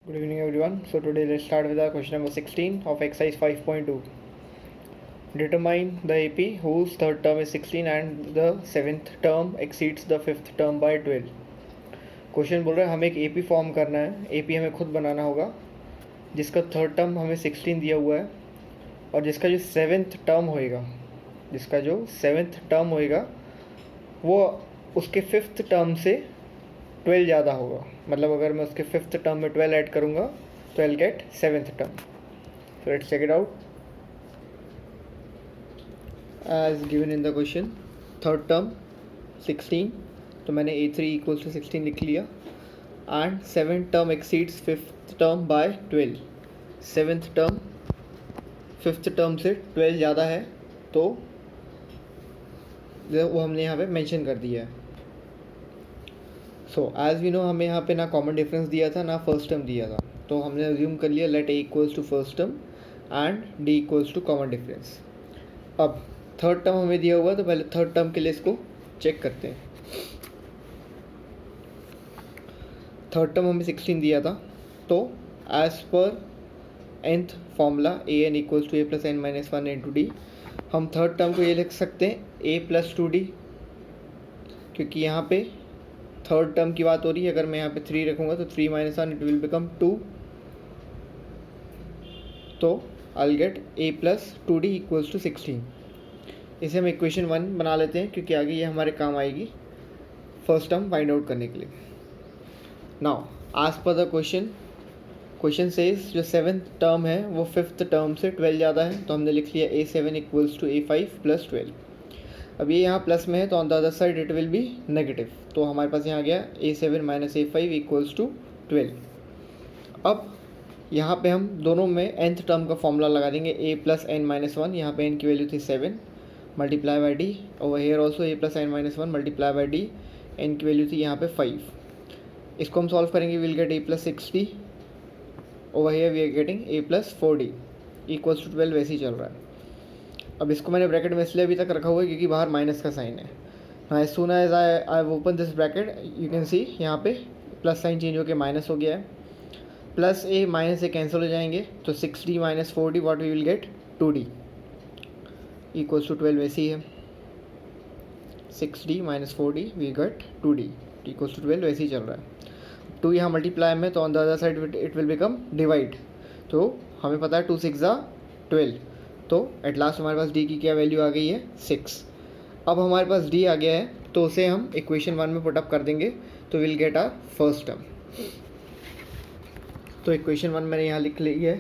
Good evening everyone. So today let's start with our question number 16 of exercise 5.2. Determine the AP whose third term is 16 and the seventh term exceeds the fifth term by 12. Question बोल रहा है हमें एक AP form करना है. AP हमें खुद बनाना होगा जिसका थर्ड टर्म हमें 16 दिया हुआ है और जिसका जो सेवेंथ टर्म होएगा वो उसके फिफ्थ टर्म से 12 ज़्यादा होगा. मतलब अगर मैं उसके फिफ्थ टर्म में 12 ऐड करूँगा तो I get seventh term. So let's check it out as given in the question. Third term 16, तो मैंने A3 इक्वल्स टू 16 लिख लिया. And seventh term exceeds fifth term by 12. Seventh term fifth term से 12 ज़्यादा है तो वो हमने यहाँ पे मेंशन कर दिया है. सो एज वी नो हमें यहाँ पे ना कॉमन डिफरेंस दिया था ना फर्स्ट टर्म दिया था, तो हमने अज्यूम कर लिया let A equals to first term and D equals to common difference. अब थर्ड टर्म हमें दिया हुआ तो पहले थर्ड टर्म के लिए इसको चेक करते हैं. थर्ड टर्म हमें 16 दिया था, तो एज पर nth formula an equals to a plus n minus 1 into d हम थर्ड टर्म को ये लिख सकते हैं a प्लस 2d, क्योंकि यहाँ पे थर्ड टर्म की बात हो रही है. अगर मैं यहाँ पे 3 रखूँगा तो 3 माइनस 1 इट विल बिकम 2, तो I get a plus 2d equals to 16. इसे हम इक्वेशन 1 बना लेते हैं क्योंकि आगे ये हमारे काम आएगी फर्स्ट टर्म फाइंड आउट करने के लिए. नाउ एज पर द क्वेश्चन सेज जो सेवेंथ टर्म है वो फिफ्थ टर्म से 12 ज़्यादा है, तो हमने लिख लिया A7 equals to A5 plus 12. अब ये यहाँ प्लस में है तो on the other side it will be negative, तो हमारे पास यहाँ गया A7 minus A5 equals to 12. अब यहाँ पे हम दोनों में nth टर्म का फॉर्मूला लगा देंगे a प्लस एन माइनस 1. यहाँ पे n की वैल्यू थी 7 multiply by d. Over here also a plus n minus 1 multiply by d. n की वैल्यू थी यहाँ पे 5. इसको हम सॉल्व करेंगे, will get a plus 6d. Over here we are getting a plus 4d equals to 12. वैसे ही चल रहा है. अब इसको मैंने ब्रैकेट में इसलिए अभी तक रखा हुआ है क्योंकि बाहर माइनस का साइन है. हाँ, as soon as I open this bracket you can see यहाँ पे प्लस साइन चेंज होकर माइनस हो गया है. Plus a minus a cancel हो जाएंगे तो 6d minus 4d what we will get 2d equals to 12. वैसे ही है 6d minus 4d we get 2d equals to 12. वैसे ही चल रहा है. 2 यहाँ मल्टीप्लाई में तो on the other side it will become divide. तो हमें पता है 2 6 12, तो एट लास्ट हमारे पास d की क्या वैल्यू आ गई है 6. अब हमारे पास d आ गया है तो उसे हम इक्वेशन 1 में पुटअप कर देंगे तो will get our first term. तो इक्वेशन 1 मैंने यहाँ लिख ली है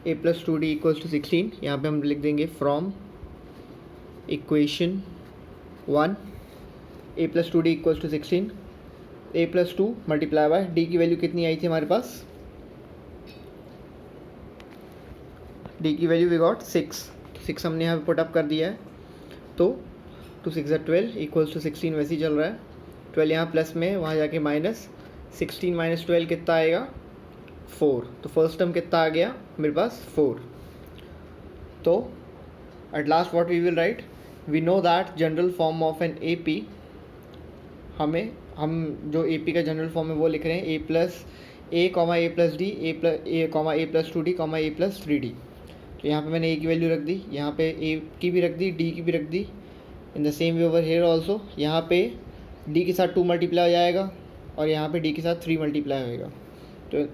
a plus 2d equals to 16. यहाँ पे हम लिख देंगे from equation 1 a plus 2d equals to 16. a plus 2 multiply by d की वैल्यू कितनी आई थी हमारे पास, d की वैल्यू वी गॉट 6. 6 हमने यहाँ पे पुटअप कर दिया है, तो 2 6 12 इक्वल्स टू 16. वैसे ही चल रहा है. 12 यहाँ प्लस में, वहाँ जाके माइनस. 16 माइनस 12 कितना आएगा 4. तो फर्स्ट टर्म कितना आ गया मेरे पास 4. तो at last what we will write, we know that general form of an AP, हम जो AP का जनरल फॉर्म है वो लिख रहे हैं a plus a comma a plus D comma a plus 2d comma a plus 3d. तो यहाँ पे मैंने a की वैल्यू रख दी, यहाँ पे a की भी रख दी, d की भी रख दी. In the same way over here also यहाँ पे d के साथ 2 मल्टीप्लाई हो जाएगा और यहाँ पे d के साथ 3 मल्टीप्लाई होएगा. तो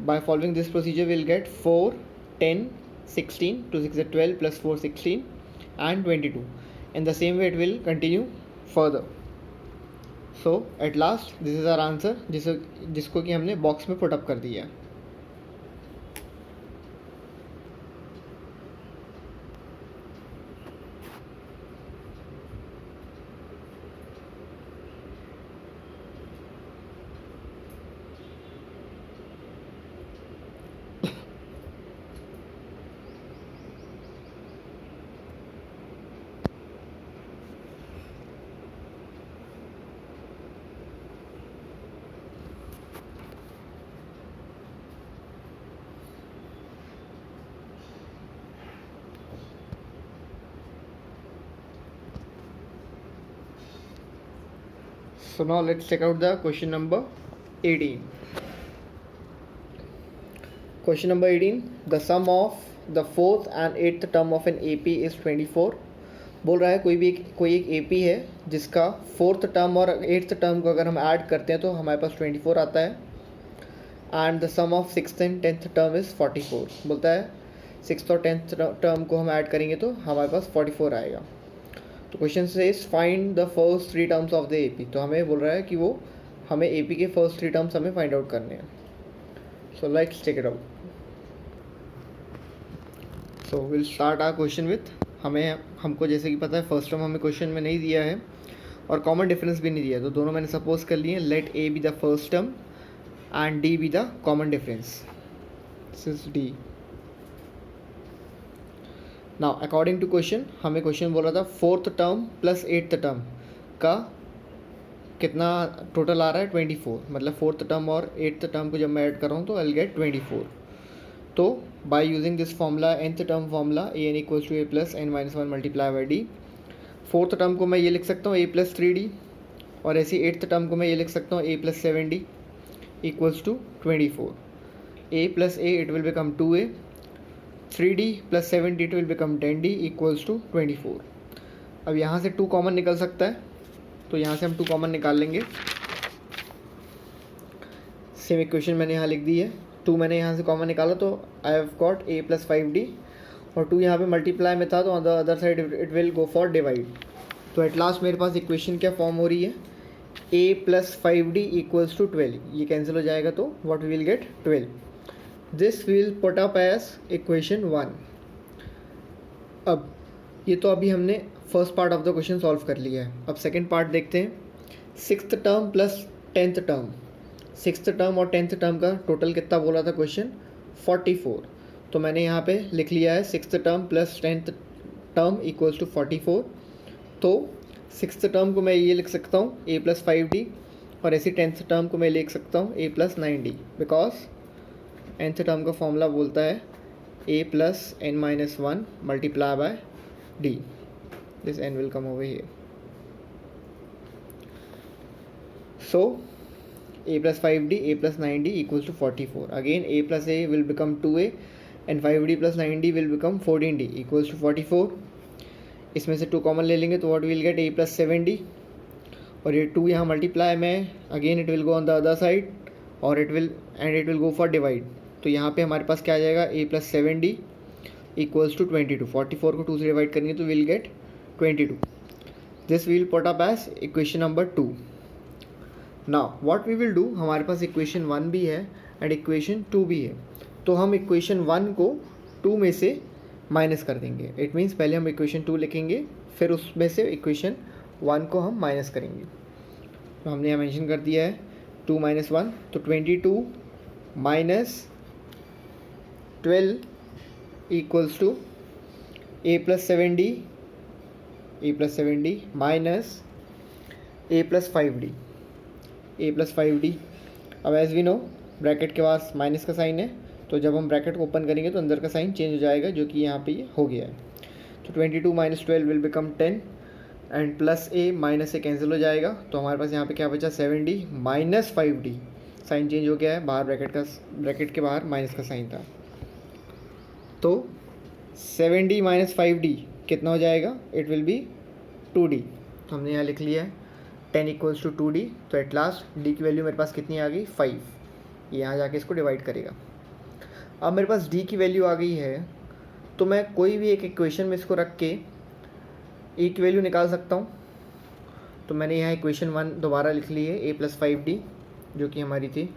by following this procedure we'll get 4 10 16 2 6 12 plus 4 16 and 22. In the same way it will continue further. So at last this is our answer जिसको कि हमने बॉक्स में पुट अप कर दिया है. So now let's check out the question number 18. Question number 18, the sum of the fourth and eighth term of an A P is 24। बोल रहा है कोई एक ए पी है जिसका फोर्थ टर्म और एट्थ टर्म को अगर हम ऐड करते हैं तो हमारे पास 24 आता है। And the sum of six and tenth term is 44। बोलता है सिक्स और टेंथ टर्म को हम ऐड करेंगे तो हमारे पास 44 आएगा। तो क्वेश्चन से is find the first three terms of the A P. तो हमें बोल रहा है कि वो हमें ए पी के फर्स्ट थ्री टर्म्स हमें फाइंड आउट करने हैं। So let's check it out. So will start our question with, हमको जैसे कि पता है फर्स्ट टर्म हमें क्वेश्चन में नहीं दिया है और कॉमन डिफरेंस भी नहीं दिया है, तो दोनों मैंने सपोज कर लिए। Let a be the first term and d be the common difference. This is d. Now according to question, हमें क्वेश्चन बोल रहा था fourth term plus eighth term का कितना टोटल आ रहा है 24। मतलब फोर्थ टर्म और एट्थ टर्म को जब मैं ऐड कर रहा हूँ तो आई गेट 24। तो by using this formula nth term formula a n equals to a plus n minus one multiply by d, fourth term को मैं ये लिख सकता हूँ ए प्लस 3d, और ऐसी एट्थ टर्म को मैं ये लिख सकता हूँ a plus 7d equals to 24। A plus a it will become 2a, 3d plus 7d it will become 10d equals to 24। अब यहाँ से 2 कॉमन निकल सकता है, तो यहाँ से हम 2 कॉमन निकाल लेंगे। सेम इक्वेशन मैंने यहाँ लिख दी है। 2 मैंने यहाँ से कॉमन निकाला तो I have got a plus 5d, और 2 यहाँ पे मल्टीप्लाई में था तो on the other side it will go for divide. तो एट लास्ट मेरे पास इक्वेशन क्या फॉर्म हो रही है, a plus 5d equals to 12। ये कैंसिल हो जाएगा तो what we will get 12। This will put up as equation 1। अब ये तो अभी हमने first part of the question solve कर लिया है। अब सेकेंड पार्ट देखते हैं। Sixth term plus tenth term, sixth term और टेंथ टर्म का टोटल कितना बोला था क्वेश्चन, 44। तो मैंने यहाँ पे लिख लिया है sixth term plus tenth term equals to 44। तो सिक्स्थ टर्म को मैं ये लिख सकता हूँ a प्लस 5d, और ऐसी टेंथ टर्म को मैं लिख सकता हूँ a plus 9d, because nth term का फॉर्मूला बोलता है a plus n minus 1 multiply by d। This n will come over here. So a plus 5d, a plus 9d equals to 44. Again a plus a will become 2a and 5d plus 9d will become 14d equals to 44. इसमें से 2 common ले लेंगे तो what will get a plus 7d, और ये 2 यहाँ multiply में again it will go on the other side और it will go for divide. तो यहाँ पे हमारे पास क्या आ जाएगा, a plus 7d equals to 22। 44 को 2 से डिवाइड करेंगे तो will get 22। This will put up as equation number 2। Now what we will do, हमारे पास इक्वेशन 1 भी है एंड इक्वेशन 2 भी है, तो हम इक्वेशन 1 को 2 में से माइनस कर देंगे। इट मीन्स पहले हम इक्वेशन 2 लिखेंगे, फिर उसमें से इक्वेशन 1 को हम माइनस करेंगे। तो हमने यहाँ मेंशन कर दिया है 2 माइनस 1, तो 22 minus 12 equals to a plus 7d minus a plus 5d, a plus 5d। अब एज वी नो ब्रैकेट के पास माइनस का साइन है, तो जब हम ब्रैकेट को ओपन करेंगे तो अंदर का साइन चेंज हो जाएगा, जो कि यहाँ पे ये हो गया है। तो 22 minus 12 will become 10 and plus a minus a cancel हो जाएगा। तो हमारे पास यहाँ पे क्या बचा, 7d minus 5d, sign change हो गया है, बाहर ब्रैकेट के बाहर माइनस का साइन था। तो 7d माइनस 5d कितना हो जाएगा, इट विल बी 2d। तो हमने यहाँ लिख लिया है 10 इक्वल्स टू 2d। तो एट लास्ट d की वैल्यू मेरे पास कितनी आ गई, 5। यहाँ जाके इसको डिवाइड करेगा। अब मेरे पास d की वैल्यू आ गई है, तो मैं कोई भी एक इक्वेशन में इसको रख के a की वैल्यू निकाल सकता हूँ। तो मैंने यहाँ इक्वेशन 1 दोबारा लिख ली है, a प्लस 5d जो कि हमारी थी,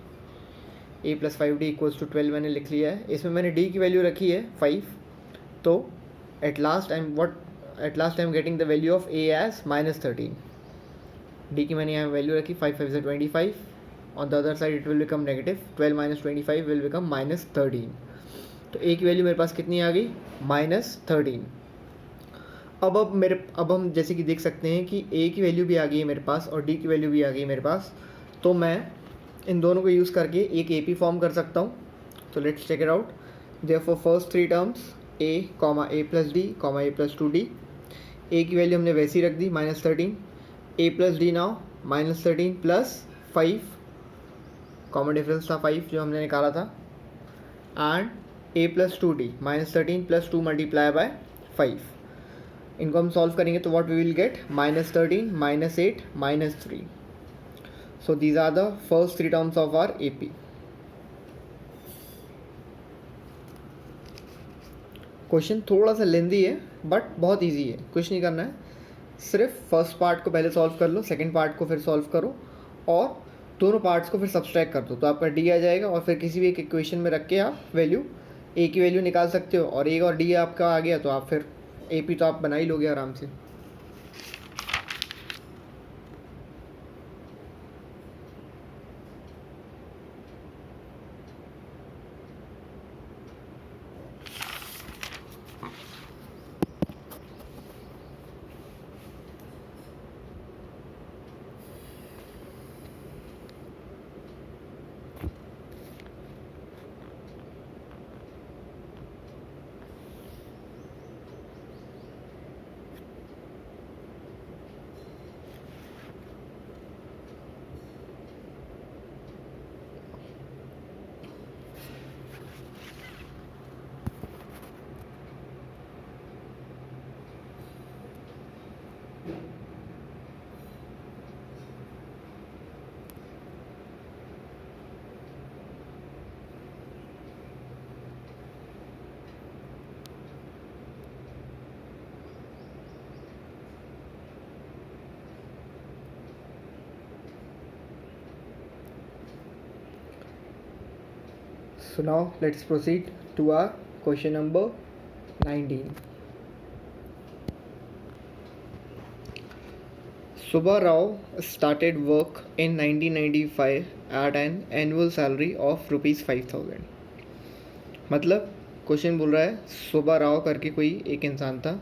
a plus 5d equals to 12 मैंने लिख लिया है। इसमें मैंने d की वैल्यू रखी है 5। तो at last I am getting the value of a as minus 13। d की मैंने यहाँ वैल्यू रखी 5 5 25। On the other side it will become negative, 12 minus 25 will become minus 13। तो a की वैल्यू मेरे पास कितनी आ गई, माइनस 13। अब हम जैसे कि देख सकते हैं कि a की वैल्यू भी आ गई है मेरे पास और d की वैल्यू भी आ गई है मेरे पास। तो मैं इन दोनों को यूज़ करके एक ए पी फॉर्म कर सकता हूँ। तो let's check it out. Therefore first 3 terms a plus d a plus 2d। a की वैल्यू हमने वैसी रख दी minus 13, a plus d now minus 13 plus 5, common difference था 5 जो हमने निकाला था। And a plus 2d minus 13 plus 2 multiply by 5. इनको हम सॉल्व करेंगे तो what we will get -13 -8 -3. So these are the first 3 terms of our AP. क्वेश्चन थोड़ा सा लेंदी है बट बहुत इजी है, कुछ नहीं करना है, सिर्फ फर्स्ट पार्ट को पहले सॉल्व कर लो, सेकंड पार्ट को फिर सॉल्व करो और दोनों पार्ट्स को फिर सब्सट्रैक्ट कर दो तो आपका डी आ जाएगा. और फिर किसी भी एक इक्वेशन में रख के आप वैल्यू ए की वैल्यू निकाल सकते हो और ए और डी आपका आ गया तो आप फिर AP तो आप बना ही लोगे आराम से. So now let's proceed to our question number 19. Subba Rao started work in 1995 at an annual salary of ₹5,000. मतलब क्वेश्चन बोल रहा है सुब्बा राव करके कोई एक इंसान था,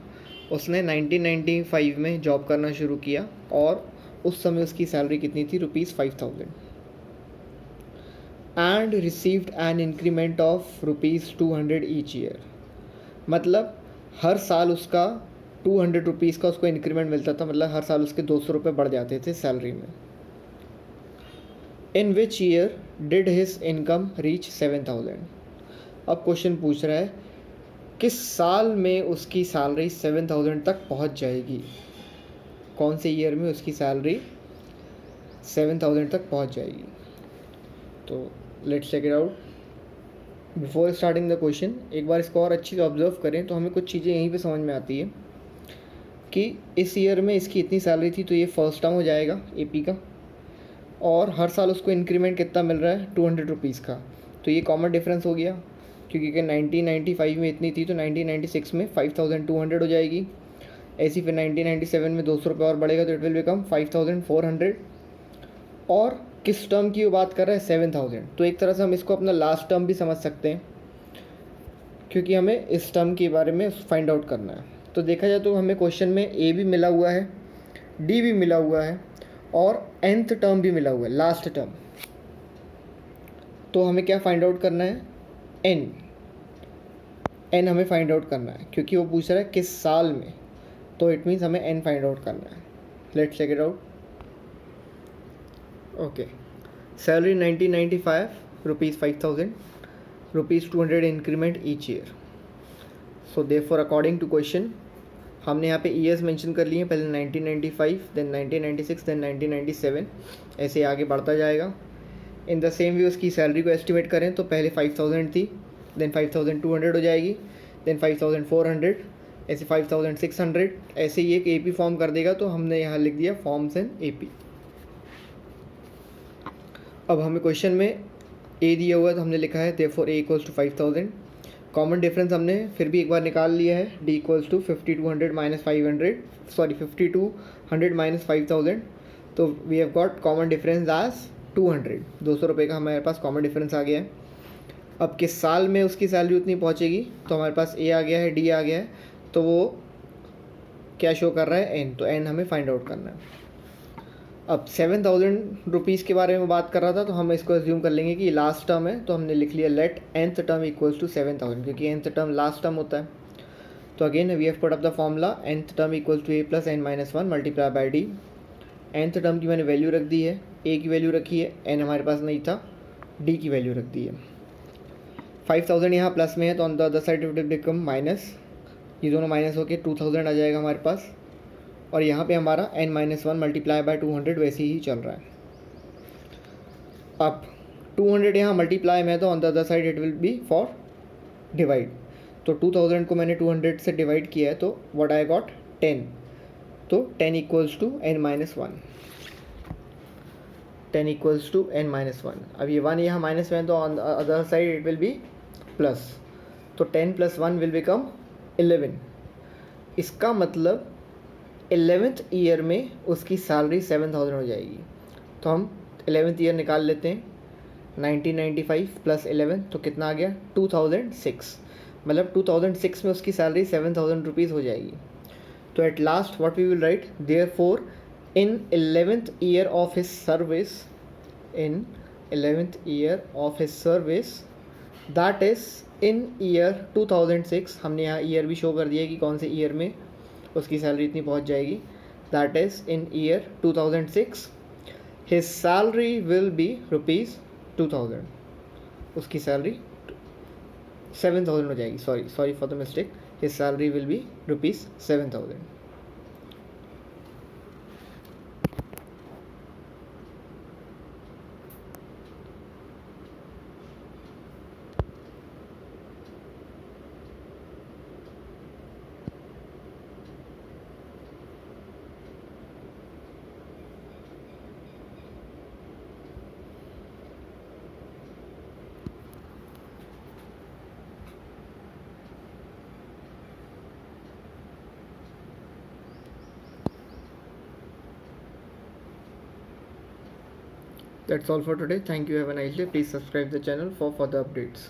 उसने 1995 में जॉब करना शुरू किया और उस समय उसकी सैलरी कितनी थी ₹5,000 and received an increment of ₹200 each year. मतलब हर साल उसका 200 रुपीज़ का उसको इंक्रीमेंट मिलता था, मतलब हर साल उसके 200 रुपये बढ़ जाते थे सैलरी में. In which year did his income reach 7,000. अब क्वेश्चन पूछ रहा है किस साल में उसकी सैलरी 7,000 तक पहुंच जाएगी, कौन से ईयर में उसकी सैलरी 7,000 तक पहुंच जाएगी. तो let's check it out. Before starting the question एक बार इसको और अच्छी से ऑब्जर्व करें तो हमें कुछ चीज़ें यहीं पे समझ में आती है कि इस ईयर में इसकी इतनी सैलरी थी तो ये फर्स्ट टर्म हो जाएगा AP का, और हर साल उसको इंक्रीमेंट कितना मिल रहा है 200 रुपीज़ का, तो ये कॉमन डिफरेंस हो गया क्योंकि 1995 में इतनी थी तो 1996 में 5,200 हो जाएगी. ऐसी फिर 1997 में 200 रुपये और बढ़ेगा तो इट विल बिकम 5,400. और किस टर्म की वो बात कर रहा है 7,000, तो एक तरह से हम इसको अपना लास्ट टर्म भी समझ सकते हैं क्योंकि हमें इस टर्म के बारे में फाइंड आउट करना है. तो देखा जाए तो हमें क्वेश्चन में A भी मिला हुआ है, D भी मिला हुआ है और nth टर्म भी मिला हुआ है, लास्ट टर्म. तो हमें क्या फाइंड आउट करना है n हमें फाइंड आउट करना है क्योंकि वो पूछ रहा है किस साल में, तो इट मीन्स हमें n फाइंड आउट करना है. Let's check it out. Okay, salary 1995 ₹5,000, ₹200 increment each year. So therefore according to question हमने यहाँ पे ईयर्स मेंशन कर लिए हैं, पहले 1995 देन 1996 देन 1997, ऐसे आगे बढ़ता जाएगा. इन द सेम वे उसकी सैलरी को एस्टिमेट करें तो पहले 5,000 थी, देन 5,200 हो जाएगी, देन 5,400, ऐसे 5,600, ऐसे ही एक AP फॉर्म कर देगा. तो हमने यहाँ लिख दिया फॉर्म्स इन AP. अब हमें क्वेश्चन में A दिया हुआ है तो हमने लिखा है देयरफॉर A = 5,000. कॉमन डिफरेंस हमने फिर भी एक बार निकाल लिया है, D = 5,200 - 500, सॉरी 5,200 - 5,000. तो we have got common difference as 200, 200 रुपये का हमारे पास कॉमन डिफरेंस आ गया है. अब किस साल में उसकी सैलरी उतनी पहुंचेगी, तो हमारे पास A आ गया है, D आ गया है, तो वो क्या शो कर रहा है n, तो n हमें फाइंड आउट करना है. अब 7,000 रुपीज़ के बारे में बात कर रहा था तो हम इसको एज्यूम कर लेंगे कि लास्ट टर्म है, तो हमने लिख लिया लेट nth टर्म = 7,000 क्योंकि nth टर्म लास्ट टर्म होता है. तो again we have put up the formula nth term = A + n - 1 multiply by D. nth term की मैंने वैल्यू रख दी है, A की वैल्यू रखी है, n हमारे पास नहीं था, D की वैल्यू रख दी है. 5000 यहाँ प्लस में है तो on the other side it will become minus, ये दोनों माइनस होके 2000 आ जाएगा हमारे पास, और यहाँ पे हमारा n-1 मल्टीप्लाई बाय 200 वैसे ही चल रहा है। अब 200 यहाँ मल्टीप्लाई में तो on the other side it will be for divide, तो 2000 को मैंने 200 से डिवाइड किया है तो व्हाट आई गॉट 10, तो 10 equals to n-1, 10 equals to n-1। अब ये 1 यहाँ माइनस में है तो on the other side it will be plus, तो 10 + 1 विल बिकम 11। इसका मतलब 11th ईयर में उसकी सैलरी 7000 हो जाएगी। तो हम 11th ईयर निकाल लेते हैं, 1995 + 11 तो कितना आ गया 2006, मतलब 2006 में उसकी सैलरी 7000 रुपीज़ हो जाएगी। तो at last what we will write, therefore in 11th year of his service, in 11th year of his service, that is in year 2006, हमने यहाँ ईयर भी शो कर दिया कि कौन से ईयर में उसकी सैलरी इतनी पहुँच जाएगी, that is in year 2006 his salary will be ₹2000, उसकी सैलरी 7000 हो जाएगी, sorry for the mistake, his salary will be ₹7000। That's all for today. Thank you. Have a nice day. Please subscribe the channel for further updates.